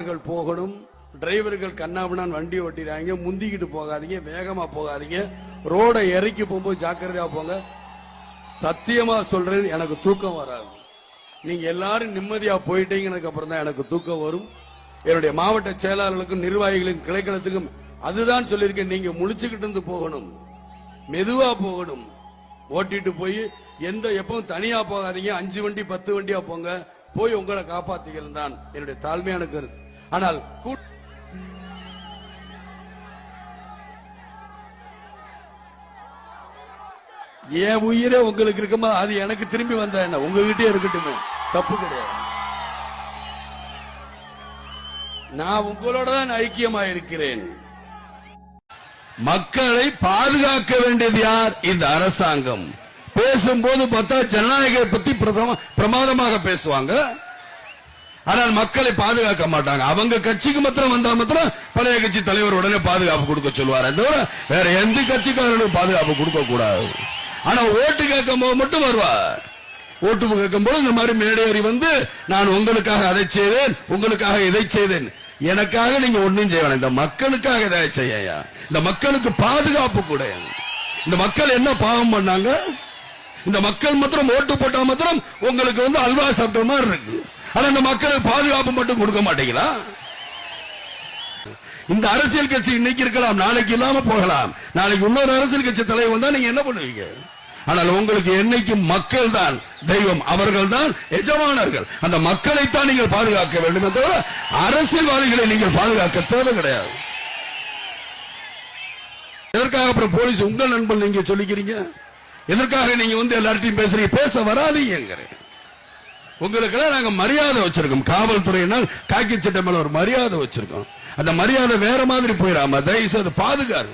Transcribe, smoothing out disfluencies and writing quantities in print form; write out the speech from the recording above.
போகணும். டிரைவர்கள் கண்ணாபின்னான் வண்டி ஓட்டிடுறாங்க. முந்திக்கிட்டு போகாதீங்க, வேகமா போகாதீங்க. ரோட இறக்கி போகும்போது ஜாக்கிரதையா போங்க. சத்தியமா சொல்றேன், எனக்கு தூக்கம் வராது. நீங்க எல்லாரும் நிம்மதியா போயிட்டீங்கன்னு அப்புறம் தான் எனக்கு தூக்கம் வரும். என்னுடைய மாவட்ட செயலாளர்களுக்கும் நிர்வாகிகளின் கிளைக்களத்துக்கும் அதுதான் சொல்லியிருக்கேன். நீங்க முழிச்சுக்கிட்டு இருந்து போகணும், மெதுவா போகணும். ஓட்டிட்டு போய் எப்பவும் தனியா போகாதீங்க. 5 வண்டி 10 வண்டியா போங்க. போய் உங்களை காப்பாத்திக்கிறது தான் என்னுடைய தாழ்மையான கருத்து. ஆனால் என் உயிரே உங்களுக்கு இருக்குமா, அது எனக்கு திரும்பி வந்தா என்ன, உங்ககிட்டே இருக்கட்டுமே, தப்பு கிடையாது. நான் உங்களோட தான் ஐக்கியமா இருக்கிறேன். மக்களை பாதுகாக்க வேண்டியது யார்? இந்த அரசாங்கம். பேசும்போது பார்த்தா ஜனநாயகத்தை பத்தி பிரமாதமாக பேசுவாங்க, ஆனால் மக்களை பாதுகாக்க மாட்டாங்க. அவங்க கட்சிக்கு மாத்திரம் வந்தா மாத்திரம் பழைய கட்சி தலைவர் உடனே பாதுகாப்பு கொடுக்க சொல்லுவார். வேற எந்த கட்சிக்காரர்களும் பாதுகாப்பு கொடுக்க கூடாது. ஆனா ஓட்டு கேட்கும் போது மட்டும் வருவார். ஓட்டு கேட்கும் போது இந்த மாதிரி மேடேறி வந்து நான் உங்களுக்காக அதை செய்தேன், உங்களுக்காக இதை செய்தேன். எனக்காக நீங்க ஒன்னும் செய்ய வேணாம், இந்த மக்களுக்காக இதை செய்ய. இந்த மக்களுக்கு பாதுகாப்பு கூட. இந்த மக்கள் என்ன பாவம் பண்ணாங்க? இந்த மக்கள் மாத்திரம் ஓட்டு போட்டா மாத்திரம் உங்களுக்கு அல்வா சாப்பிட்ட மாதிரி இருக்கு. ஆனா இந்த மக்களுக்கு பாதுகாப்பு மட்டும் கொடுக்க மாட்டீங்களா? இந்த அரசியல் கட்சி இன்னைக்கு இருக்கலாம், நாளைக்கு இல்லாம போகலாம். நாளைக்கு இன்னொரு அரசியல் கட்சி தலைவர் வந்தா நீங்க என்ன பண்ணுவீங்க? ஆனால் உங்களுக்கு என்னைக்கும் மக்கள் தான் தெய்வம், அவர்கள் தான் எஜமானர்கள். அந்த மக்களைத்தான் நீங்கள் பாதுகாக்க வேண்டும், தவிர அரசியல்வாதிகளை நீங்கள் பாதுகாக்க தேவை கிடையாது. எதற்காக அப்புறம் போலீஸ் உங்கள் நண்பன் நீங்க சொல்லிக்கிறீங்க? எதற்காக நீங்க எல்லார்ட்டையும் பேசுறீங்க? பேச வராதீங்க. உங்களுக்கெல்லாம் நாங்க மரியாதை வச்சிருக்கோம். காவல்துறையினால் காக்கி சட்டை மேல ஒரு மரியாதை வச்சிருக்கோம். அந்த மரியாதை வேற மாதிரி போயிடாம தயவு செய்து பாதுகாரு.